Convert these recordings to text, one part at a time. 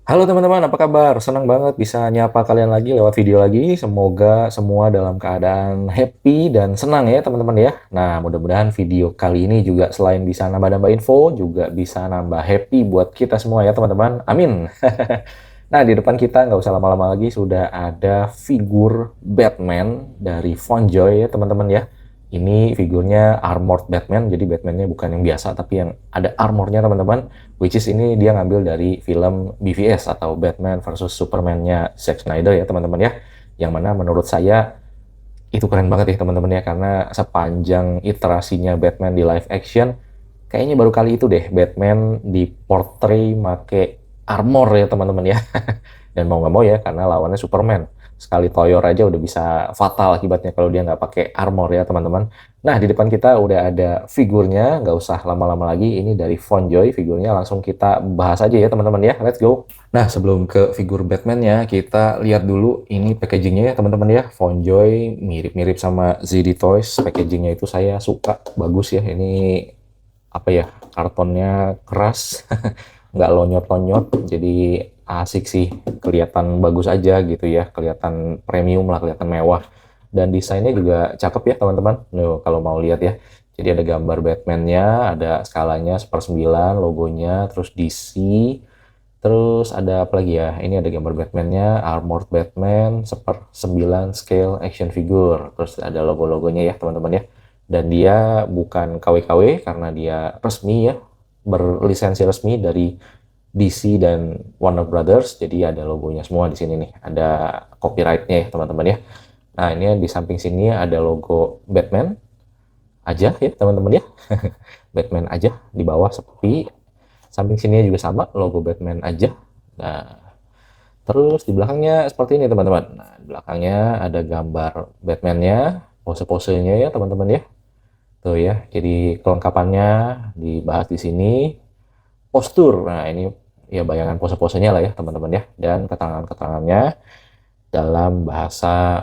Halo teman-teman, apa kabar? Senang banget bisa nyapa kalian lagi lewat video lagi. Semoga semua dalam keadaan happy dan senang ya teman-teman ya. Nah, mudah-mudahan video kali ini juga selain bisa nambah-nambah info, juga bisa nambah happy buat kita semua ya teman-teman. Amin. Nah, di depan kita nggak usah lama-lama lagi, sudah ada figur Batman dari Fonjoy ya teman-teman ya. Ini figurnya armored Batman, jadi Batman-nya bukan yang biasa, tapi yang ada armornya teman-teman. Which is ini dia ngambil dari film BVS atau Batman versus Superman-nya Zack Snyder ya teman-teman ya. Yang mana menurut saya itu keren banget ya teman-teman ya, karena sepanjang iterasinya Batman di live action, kayaknya baru kali itu deh Batman diportray make armor ya teman-teman ya. Dan mau nggak mau ya, karena lawannya Superman. Sekali toyor aja udah bisa fatal akibatnya kalau dia nggak pakai armor ya teman-teman. Nah, di depan kita udah ada figurnya, nggak usah lama-lama lagi. Ini dari Fonjoy figurnya, langsung kita bahas aja ya teman-teman ya. Let's go. Nah, sebelum ke figur Batman-nya, kita lihat dulu ini packagingnya ya teman-teman ya. Fonjoy mirip-mirip sama ZD Toys. Packagingnya itu saya suka, bagus ya. Ini apa ya, kartonnya keras, nggak lonyot-lonyot, jadi asik sih, kelihatan bagus aja gitu ya, kelihatan premium lah, kelihatan mewah, dan desainnya juga cakep ya teman-teman. Nih kalau mau lihat ya, jadi ada gambar Batman-nya, ada skalanya 1/9 logonya, terus DC, terus ada apa lagi ya, ini ada gambar Batman-nya, Armored Batman 1/9 scale action figure, terus ada logo-logonya ya teman-teman ya. Dan dia bukan KW-KW karena dia resmi ya, berlisensi resmi dari DC dan Warner Brothers, jadi ada logonya semua di sini nih, ada copyright-nya ya teman-teman ya. Nah, ini di samping sini ada logo Batman aja ya teman-teman ya. Batman aja di bawah sepi. Samping sini juga sama, logo Batman aja. Nah, terus di belakangnya seperti ini teman-teman. Nah, di belakangnya ada gambar Batman-nya, pose-posenya ya teman-teman ya. Tuh ya, jadi kelengkapannya dibahas di sini. Postur, nah ini ya bayangan pose-posenya lah ya teman-teman ya. Dan keterangan-keterangannya dalam bahasa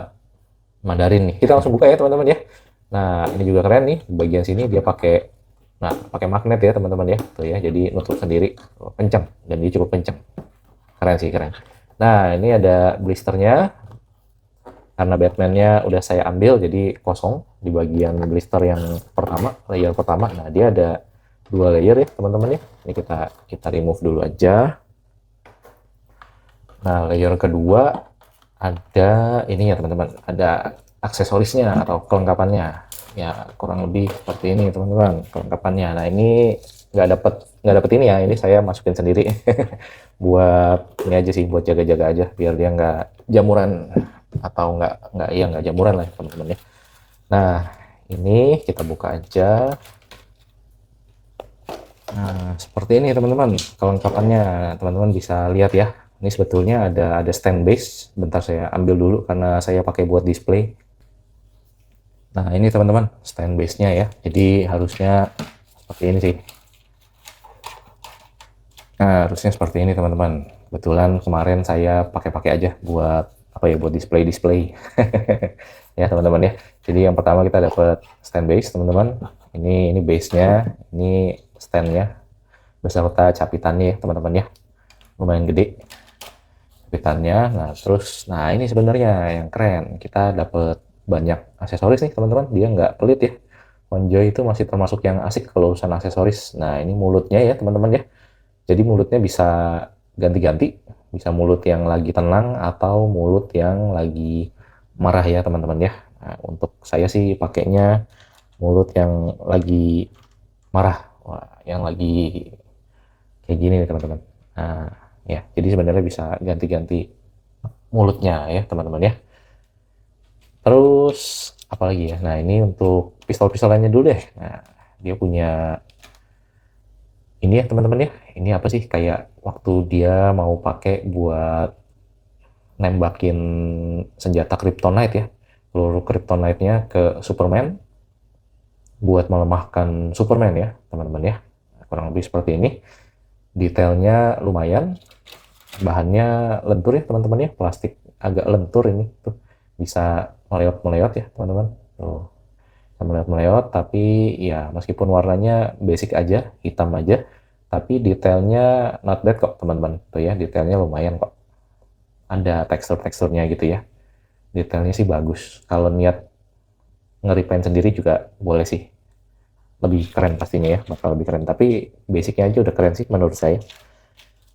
Mandarin nih. Kita langsung buka ya teman-teman ya. Nah, ini juga keren nih. Di bagian sini dia pakai magnet ya teman-teman ya. Tuh ya, jadi nutup sendiri. Oh, kencang, dan dia cukup kencang. Keren sih, keren. Nah, ini ada blisternya. Karena Batman-nya udah saya ambil, jadi kosong di bagian blister yang pertama, layer pertama. Nah, dia ada 2 layer ya teman-teman ya. Ini kita remove dulu aja. Nah, layer kedua ada ini ya teman-teman, ada aksesorisnya atau kelengkapannya. Ya, kurang lebih seperti ini teman-teman, kelengkapannya. Nah, ini nggak dapet ini ya, ini saya masukin sendiri. Buat ini aja sih, buat jaga-jaga aja biar dia nggak jamuran, atau nggak jamuran lah teman-teman ya. Nah, ini kita buka aja. Nah, seperti ini teman-teman kelengkapannya. Teman-teman bisa lihat ya. Ini sebetulnya ada stand base. Bentar saya ambil dulu karena saya pakai buat display. Nah, ini teman-teman stand base-nya ya. Jadi harusnya seperti ini sih. Nah, harusnya seperti ini teman-teman. Kebetulan kemarin saya pakai-pakai aja buat apa ya, buat display-display. Ya teman-teman ya. Jadi yang pertama kita dapat stand base teman-teman. Ini base-nya, ini stand-nya beserta capitannya ya teman-teman ya. Lumayan gede capitannya. Nah, terus ini sebenarnya yang keren. Kita dapat banyak aksesoris nih teman-teman. Dia nggak pelit ya. Onjoy itu masih termasuk yang asik kalau urusan aksesoris. Nah, ini mulutnya ya teman-teman ya. Jadi mulutnya bisa ganti-ganti, bisa mulut yang lagi tenang atau mulut yang lagi marah ya teman-teman ya. Nah, untuk saya sih pakainya mulut yang lagi marah. Wah, yang lagi kayak gini nih teman-teman. Nah, ya, jadi sebenarnya bisa ganti-ganti mulutnya ya teman-teman ya. Terus apalagi ya? Nah, ini untuk pistol-pistolannya dulu deh. Nah, dia punya ini ya teman-teman ya. Ini apa sih, kayak waktu dia mau pakai buat nembakin senjata Kryptonite ya. Peluru Kryptonite-nya ke Superman buat melemahkan Superman ya, teman-teman ya. Kurang lebih seperti ini. Detailnya lumayan. Bahannya lentur ya, teman-teman ya. Plastik agak lentur ini tuh. Bisa meleot-meleot ya, teman-teman. Tuh. Bisa meleot-meleot, tapi ya meskipun warnanya basic aja, hitam aja, Tapi detailnya not bad kok teman-teman. Tuh ya, detailnya lumayan kok. Ada tekstur-teksturnya gitu ya. Detailnya sih bagus. Kalau niat nge-repaint sendiri juga boleh sih. Lebih keren pastinya ya, bakal lebih keren. Tapi basicnya aja udah keren sih menurut saya.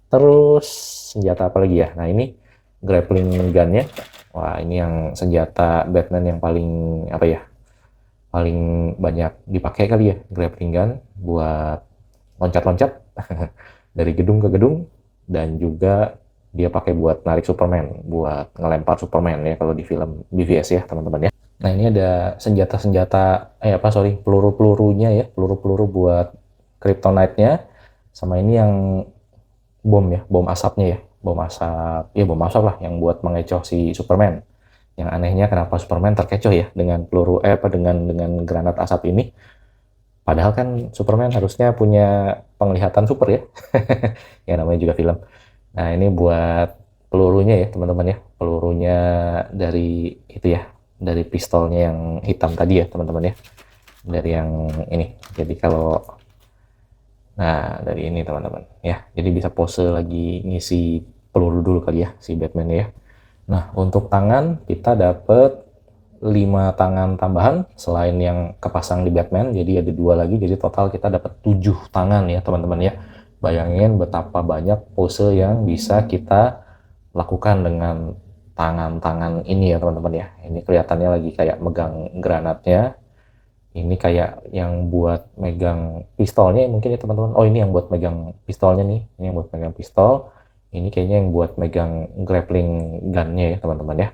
Terus senjata apa lagi ya? Nah ini grappling gun-nya. Wah ini yang senjata Batman yang paling apa ya? Paling banyak dipakai kali ya, grappling gun buat loncat-loncat dari gedung ke gedung, dan juga dia pakai buat narik Superman, buat ngelempar Superman ya kalau di film BVS ya teman-teman ya. Nah ini ada senjata-senjata, peluru-pelurunya ya, peluru-peluru buat Kryptonite-nya, sama ini yang bom ya, bom asapnya ya, bom asap, ya bom asap lah yang buat mengecoh si Superman. Yang anehnya kenapa Superman terkecoh ya dengan dengan granat asap ini? Padahal kan Superman harusnya punya penglihatan super ya, ya namanya juga film. Nah ini buat pelurunya ya teman-teman ya, pelurunya dari itu ya, dari pistolnya yang hitam tadi ya teman-teman ya, dari yang ini. Jadi kalau Nah, dari ini teman-teman ya. Jadi bisa pose lagi ngisi peluru dulu kali ya si Batman ya. Nah, untuk tangan kita dapat 5 tangan tambahan selain yang kepasang di Batman. Jadi ada 2 lagi. Jadi total kita dapat 7 tangan ya teman-teman ya. Bayangin betapa banyak pose yang bisa kita lakukan dengan tangan-tangan ini ya teman-teman ya. Ini kelihatannya lagi kayak megang granatnya, ini kayak yang buat megang pistolnya mungkin ya teman-teman. Oh ini yang buat megang pistolnya nih, ini yang buat megang pistol, ini kayaknya yang buat megang grappling gunnya ya teman-teman ya,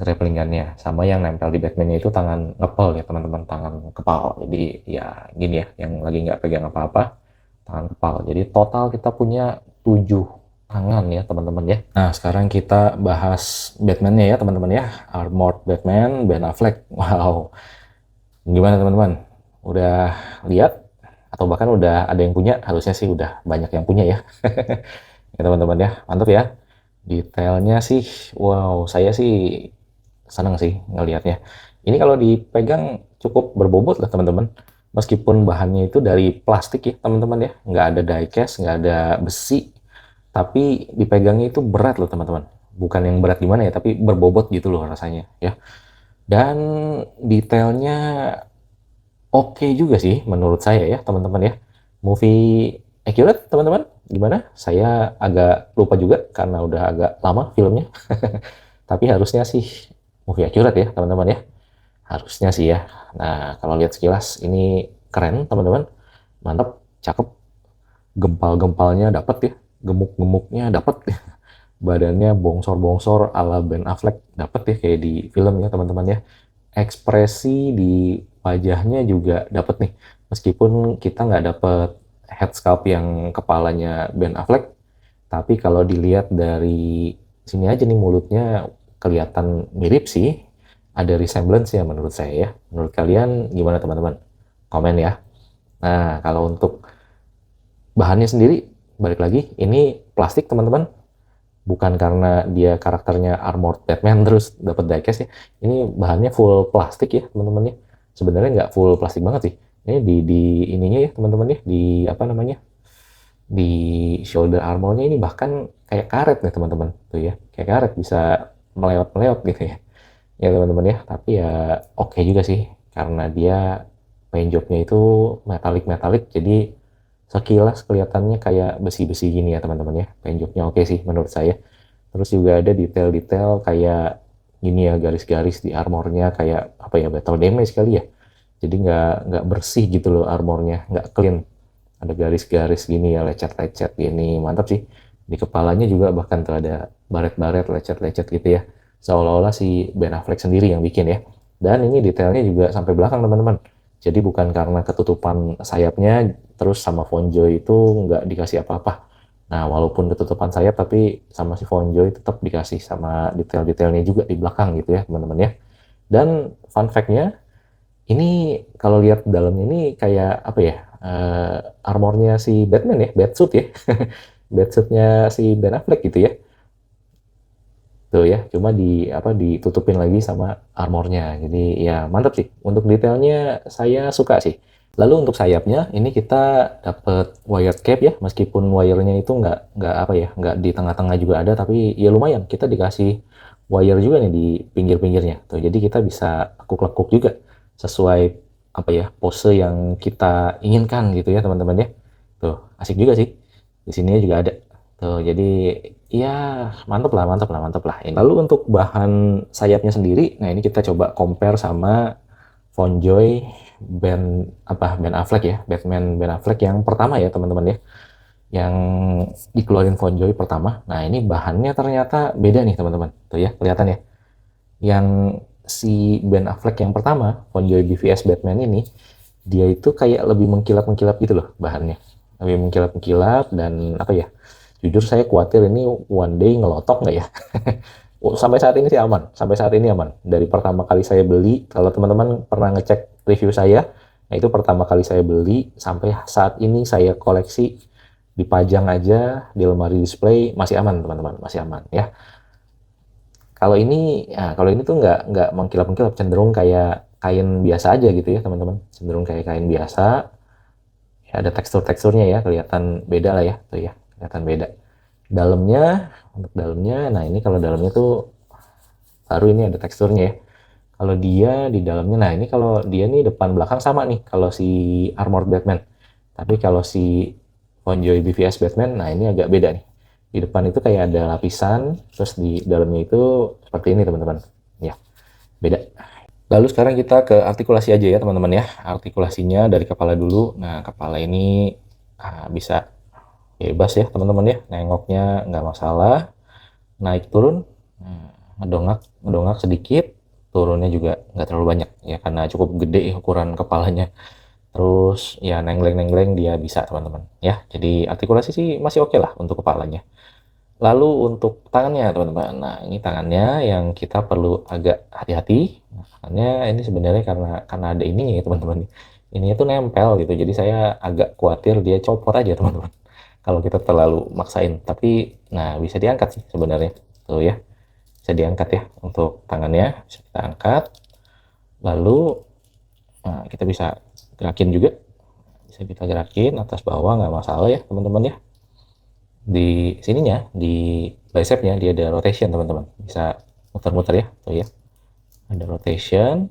grappling gunnya. Sama yang nempel di Batman-nya itu tangan ngepel ya teman-teman, tangan kepal. Jadi ya gini ya, yang lagi nggak pegang apa-apa, tangan kepal. Jadi total kita punya 7 tangan ya teman-teman ya. Nah sekarang kita bahas Batman-nya ya teman-teman ya, Armored Batman, Ben Affleck. Wow, gimana teman-teman? Udah lihat? Atau bahkan udah ada yang punya? Harusnya sih udah banyak yang punya ya. Ya teman-teman ya, mantap ya. Detailnya sih, wow, saya sih senang sih ngelihatnya. Ini kalau dipegang cukup berbobot lah teman-teman. Meskipun bahannya itu dari plastik ya teman-teman ya. Nggak ada diecast, nggak ada besi. Tapi dipegangnya itu berat loh teman-teman. Bukan yang berat gimana ya, tapi berbobot gitu loh rasanya ya. Dan detailnya oke juga sih menurut saya ya teman-teman ya. Movie accurate teman-teman, gimana? Saya agak lupa juga karena udah agak lama filmnya. Tapi harusnya sih movie accurate ya teman-teman ya. Harusnya sih ya. Nah kalau lihat sekilas ini keren teman-teman. Mantap, cakep. Gempal-gempalnya dapat ya. Gemuk-gemuknya dapat ya. Badannya bongsor-bongsor ala Ben Affleck dapat ya kayak di film ya teman-teman ya. Ekspresi di wajahnya juga dapat nih, meskipun kita nggak dapet head sculpt yang kepalanya Ben Affleck, tapi kalau dilihat dari sini aja nih mulutnya kelihatan mirip sih, ada resemblance ya menurut saya ya. Menurut kalian gimana teman-teman? Komen ya. Nah kalau untuk bahannya sendiri, balik lagi ini plastik teman-teman, bukan karena dia karakternya armored Batman terus dapat diecast ya. Ini bahannya full plastik ya teman-teman ya. Sebenarnya nggak full plastik banget sih. Ini di ininya ya teman-teman ya, di apa namanya, di shoulder armornya ini bahkan kayak karet nih teman-teman tuh ya, kayak karet bisa melewat-melewat gitu ya. Ya teman-teman ya, tapi ya oke juga sih karena dia paint jobnya itu metalik-metalik, jadi sekilas kelihatannya kayak besi-besi gini ya teman-teman ya. Paint jobnya oke sih menurut saya. Terus juga ada detail-detail kayak gini ya, garis-garis di armornya kayak apa ya, battle damage kali ya. Jadi nggak bersih gitu loh armornya, nggak clean. Ada garis-garis gini ya, lecet-lecet gini, mantap sih. Di kepalanya juga bahkan tuh ada baret-baret, lecet-lecet gitu ya. Seolah-olah si Ben Affleck sendiri yang bikin ya. Dan ini detailnya juga sampai belakang teman-teman. Jadi bukan karena ketutupan sayapnya terus sama Fonjoy itu nggak dikasih apa-apa. Nah, walaupun ketutupan sayap tapi sama si Fonjoy tetap dikasih sama detail-detailnya juga di belakang gitu ya, teman-teman ya. Dan fun fact-nya, ini kalau lihat dalamnya ini kayak apa ya? Armornya si Batman ya, Batsuit ya. Batsuitnya si Ben Affleck gitu ya. Tuh ya, cuma ditutupin lagi sama armornya. Jadi ya mantap sih. Untuk detailnya saya suka sih. Lalu untuk sayapnya, ini kita dapat wired cap ya, meskipun wirenya itu nggak apa ya, nggak di tengah-tengah juga ada, tapi ya lumayan, kita dikasih wire juga nih di pinggir-pinggirnya. Tuh, jadi kita bisa lekuk-lekuk juga sesuai apa ya, pose yang kita inginkan gitu ya teman-teman ya. Tuh, asik juga sih. Di sini juga ada. Tuh, jadi ya mantep lah, mantep lah, mantep lah. Ini. Lalu untuk bahan sayapnya sendiri, nah ini kita coba compare sama Fonjoy Ben Affleck ya, Batman Ben Affleck yang pertama ya teman-teman ya, yang dikeluarin Fonjoy pertama. Nah ini bahannya ternyata beda nih teman-teman, tuh ya kelihatan ya. Yang si Ben Affleck yang pertama, Fonjoy BVS Batman ini, dia itu kayak lebih mengkilap-mengkilap gitu loh bahannya, lebih mengkilap-mengkilap dan apa ya? Jujur saya khawatir ini one day ngelotok nggak ya. Oh, sampai saat ini sih aman. Sampai saat ini aman. Dari pertama kali saya beli, kalau teman-teman pernah ngecek review saya, nah itu pertama kali saya beli, sampai saat ini saya koleksi, dipajang aja di lemari display, masih aman teman-teman, masih aman ya. Kalau ini tuh nggak mengkilap-mengkilap, cenderung kayak kain biasa aja gitu ya teman-teman. Cenderung kayak kain biasa, ya ada tekstur-teksturnya ya, kelihatan beda lah ya, tuh ya, kelihatan beda. Dalamnya, untuk dalamnya, nah ini kalau dalamnya tuh baru ini ada teksturnya ya. Kalau dia di dalamnya, nah ini kalau dia nih depan belakang sama nih kalau si Armored Batman. Tapi kalau si Fonjoy BVS Batman, nah ini agak beda nih. Di depan itu kayak ada lapisan, terus di dalamnya itu seperti ini teman-teman. Ya, beda. Lalu sekarang kita ke artikulasi aja ya teman-teman ya. Artikulasinya dari kepala dulu. Nah kepala ini bisa bebas ya teman-teman ya. Nengoknya nggak masalah. Naik turun, ngedongak ngedongak sedikit, turunnya juga nggak terlalu banyak ya karena cukup gede ukuran kepalanya. Terus ya nengleng-nengleng dia bisa teman-teman ya. Jadi artikulasi sih masih oke lah untuk kepalanya. Lalu untuk tangannya teman-teman. Nah ini tangannya yang kita perlu agak hati-hati. Nah, tangannya ini sebenarnya karena ada ini ya teman-teman. Ini tuh nempel gitu. Jadi saya agak khawatir dia copot aja teman-teman. Kalau kita terlalu maksain. Tapi nah bisa diangkat sih sebenarnya. Tuh ya. Bisa diangkat ya untuk tangannya. Bisa kita angkat. Lalu nah, kita bisa gerakin juga. Bisa kita gerakin atas bawah nggak masalah ya teman-teman ya. Di sininya, di bicepnya dia ada rotation teman-teman. Bisa muter-muter ya. Tuh ya. Ada rotation.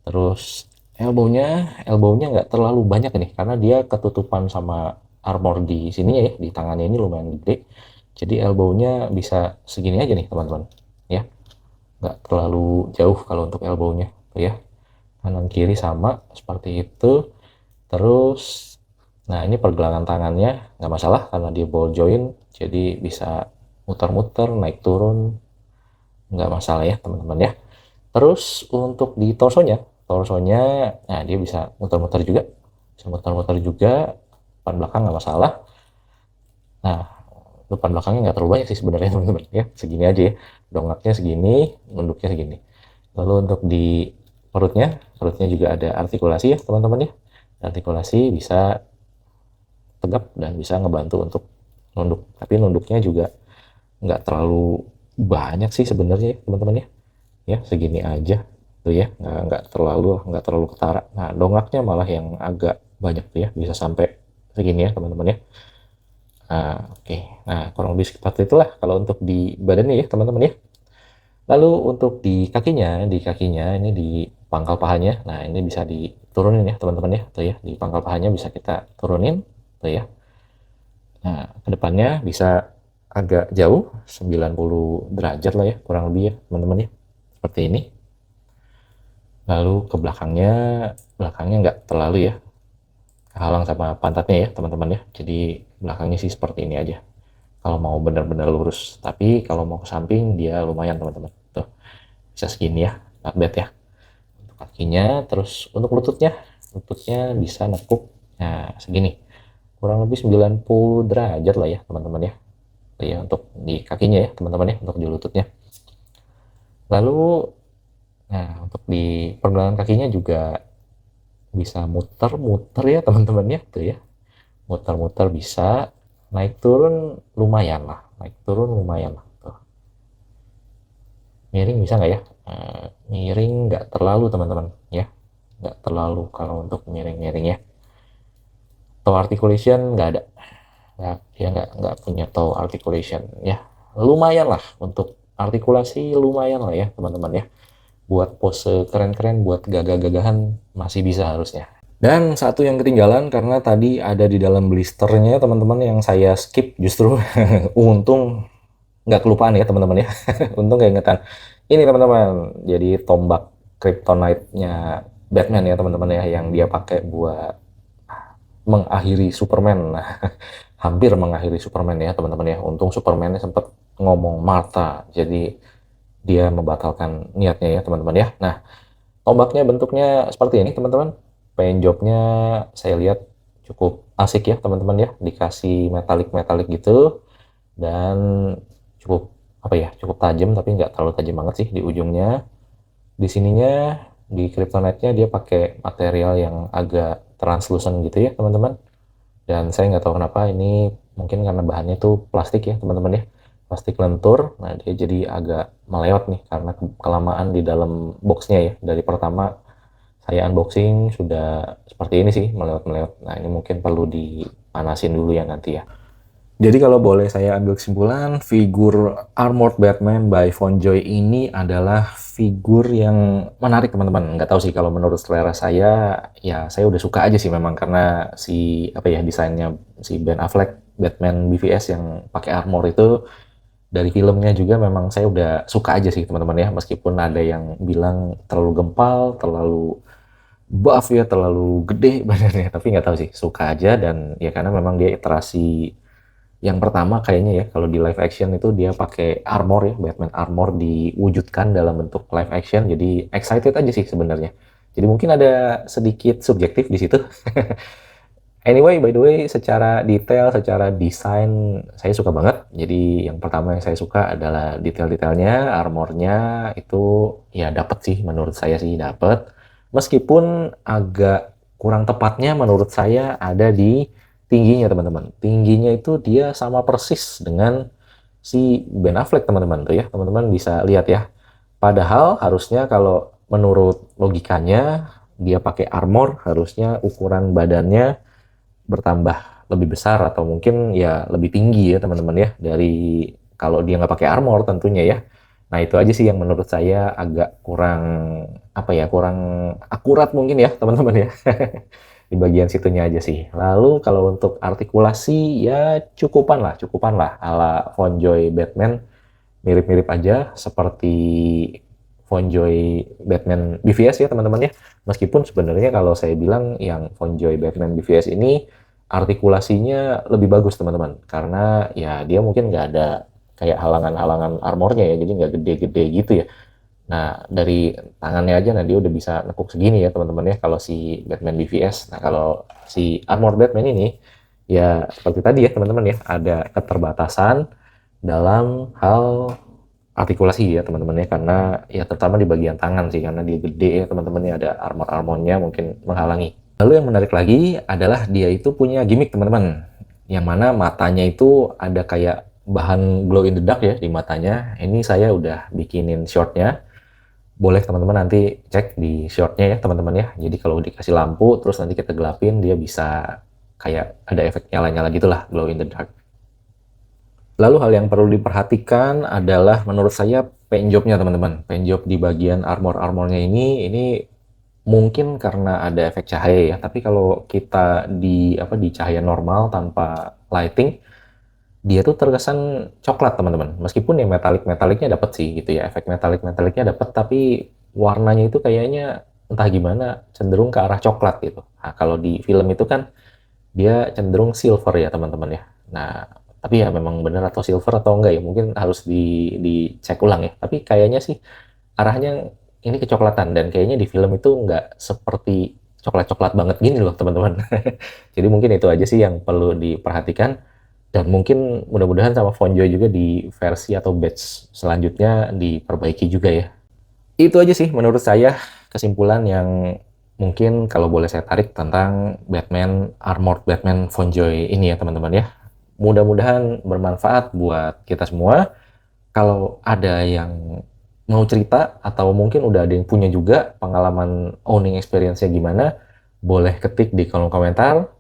Terus elbownya nggak terlalu banyak nih karena dia ketutupan sama armor di sininya ya, di tangannya ini lumayan gede. Jadi elbownya bisa segini aja nih teman-teman ya, nggak terlalu jauh kalau untuk elbownya tuh ya. Kanan kiri sama seperti itu. Terus nah ini pergelangan tangannya nggak masalah karena dia ball joint, jadi bisa muter-muter naik turun, nggak masalah ya teman-teman ya. Terus untuk di torsonya, nah dia bisa muter-muter juga, depan belakang nggak masalah. Nah, depan belakangnya nggak terlalu banyak sih sebenarnya teman-teman ya, segini aja ya, dongaknya segini, nunduknya segini. Lalu untuk di perutnya juga ada artikulasi ya teman-teman ya, artikulasi bisa tegap dan bisa ngebantu untuk nunduk, tapi nunduknya juga nggak terlalu banyak sih sebenarnya ya teman-teman ya. Ya segini aja tuh ya, nggak terlalu ketara. Nah dongaknya malah yang agak banyak tuh ya, bisa sampai segini ya teman-teman ya. Nah, oke. Nah kurang lebih seperti itulah kalau untuk di badannya ya teman-teman ya. Lalu untuk di kakinya ini di pangkal pahanya, nah ini bisa diturunin ya teman-teman ya, tuh ya di pangkal pahanya bisa kita turunin tuh ya. Nah kedepannya bisa agak jauh 90 derajat lah ya kurang lebih ya teman-teman ya, seperti ini. Lalu ke belakangnya nggak terlalu ya kehalang sama pantatnya ya teman-teman ya. Jadi belakangnya sih seperti ini aja. Kalau mau benar-benar lurus, tapi kalau mau ke samping dia lumayan teman-teman. Tuh bisa segini ya, not bad ya. Untuk kakinya, terus untuk lututnya bisa nekuk. Nah segini, kurang lebih 90 derajat lah ya teman-teman ya. Tuh ya untuk di kakinya ya teman-teman ya, untuk di lututnya. Lalu, nah untuk di pergelangan kakinya juga bisa muter-muter ya teman-teman ya, tuh ya muter-muter bisa, naik turun lumayan lah, tuh. Miring bisa nggak ya? Miring nggak terlalu teman-teman ya, nggak terlalu kalau untuk miring-miring ya. Toe articulation nggak ada, dia nggak punya toe articulation ya. Lumayan lah untuk artikulasi, lumayan lah ya teman-teman ya. Buat pose keren-keren, buat gagah-gagahan masih bisa harusnya. Dan satu yang ketinggalan karena tadi ada di dalam blisternya teman-teman yang saya skip justru. Untung nggak kelupaan ya teman-teman ya. Untung keingetan. Ini teman-teman, jadi tombak kryptonite-nya Batman ya teman-teman ya, yang dia pakai buat mengakhiri Superman. Nah, hampir mengakhiri Superman ya teman-teman ya. Untung Superman-nya sempat ngomong Martha, jadi dia membatalkan niatnya ya teman-teman ya. Nah, tombaknya bentuknya seperti ini teman-teman. Paint jobnya saya lihat cukup asik ya teman-teman ya, dikasih metalik-metalik gitu, dan cukup apa ya, cukup tajam tapi nggak terlalu tajam banget sih di ujungnya. Di sininya, di kryptonite-nya dia pakai material yang agak translucent gitu ya teman-teman. Dan saya nggak tahu kenapa, ini mungkin karena bahannya tuh plastik ya teman-teman ya, plastik lentur. Nah, dia jadi agak melewat nih karena kelamaan di dalam boxnya ya. Dari pertama saya unboxing sudah seperti ini sih, melewat-melewat. Nah, ini mungkin perlu dipanasin dulu ya nanti ya. Jadi kalau boleh saya ambil kesimpulan, figur Armored Batman by Von Joy ini adalah figur yang menarik teman-teman. Nggak tahu sih, kalau menurut selera saya, ya saya udah suka aja sih memang, karena si apa ya, desainnya si Ben Affleck Batman BVS yang pakai armor itu, dari filmnya juga memang saya udah suka aja sih teman-teman ya. Meskipun ada yang bilang terlalu gempal, terlalu buff ya, terlalu gede badannya, tapi nggak tahu sih, suka aja. Dan ya karena memang dia iterasi yang pertama kayaknya ya, kalau di live action itu dia pakai armor ya, Batman armor diwujudkan dalam bentuk live action, jadi excited aja sih sebenarnya. Jadi mungkin ada sedikit subjektif di situ. Anyway, by the way, secara detail, secara desain, saya suka banget. Jadi yang pertama yang saya suka adalah detail-detailnya, armornya itu ya dapet sih, menurut saya sih dapet. Meskipun agak kurang tepatnya menurut saya ada di tingginya teman-teman. Tingginya itu dia sama persis dengan si Ben Affleck teman-teman tuh ya. Teman-teman bisa lihat ya. Padahal harusnya kalau menurut logikanya dia pakai armor, harusnya ukuran badannya bertambah lebih besar atau mungkin ya lebih tinggi ya teman-teman ya, dari kalau dia nggak pakai armor tentunya ya. Nah, itu aja sih yang menurut saya agak kurang apa ya, kurang akurat mungkin ya teman-teman ya. Di bagian situnya aja sih. Lalu kalau untuk artikulasi ya cukupan lah ala Von Joy Batman, mirip-mirip aja seperti Von Joy Batman BVS ya teman-teman ya. Meskipun sebenarnya kalau saya bilang yang Von Joy Batman BVS ini artikulasinya lebih bagus teman-teman, karena ya dia mungkin nggak ada kayak halangan-halangan armornya ya, jadi nggak gede-gede gitu ya. Nah, dari tangannya aja nah dia udah bisa nekuk segini ya teman-teman ya, kalau si Batman BVS. Nah, kalau si Armored Batman ini ya seperti tadi ya teman-teman ya, ada keterbatasan dalam hal artikulasi ya teman-teman ya, karena ya terutama di bagian tangan sih, karena dia gede ya teman-teman ya, ada armor-armornya mungkin menghalangi. Lalu yang menarik lagi adalah dia itu punya gimmick teman-teman, yang mana matanya itu ada kayak bahan glow in the dark ya di matanya. Ini saya udah bikinin shortnya, boleh teman-teman nanti cek di shortnya ya teman-teman ya. Jadi kalau dikasih lampu terus nanti kita gelapin, dia bisa kayak ada efek nyala-nyala gitulah, glow in the dark. Lalu hal yang perlu diperhatikan adalah menurut saya paint job-nya teman-teman. Paint job di bagian armor-armornya ini mungkin karena ada efek cahaya ya. Tapi kalau kita di cahaya normal tanpa lighting, dia tuh terkesan coklat teman-teman. Meskipun ya metalik-metaliknya dapat sih gitu ya. Efek metalik-metaliknya dapat, tapi warnanya itu kayaknya entah gimana cenderung ke arah coklat gitu. Nah, kalau di film itu kan dia cenderung silver ya teman-teman ya. Nah, tapi ya memang benar atau silver atau enggak ya, mungkin harus dicek ulang ya. Tapi kayaknya sih arahnya ini kecoklatan, dan kayaknya di film itu nggak seperti coklat-coklat banget gini loh teman-teman. Jadi mungkin itu aja sih yang perlu diperhatikan, dan mungkin mudah-mudahan sama Von Joy juga di versi atau batch selanjutnya diperbaiki juga ya. Itu aja sih menurut saya kesimpulan yang mungkin kalau boleh saya tarik tentang Batman Armored Batman Von Joy ini ya teman-teman ya. Mudah-mudahan bermanfaat buat kita semua. Kalau ada yang mau cerita atau mungkin udah ada yang punya juga pengalaman owning experience-nya gimana, boleh ketik di kolom komentar.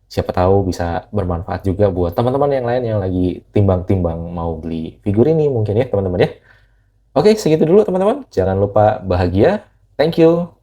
Siapa tahu bisa bermanfaat juga buat teman-teman yang lain yang lagi timbang-timbang mau beli figur ini mungkin ya teman-teman ya. Oke, segitu dulu teman-teman. Jangan lupa bahagia. Thank you.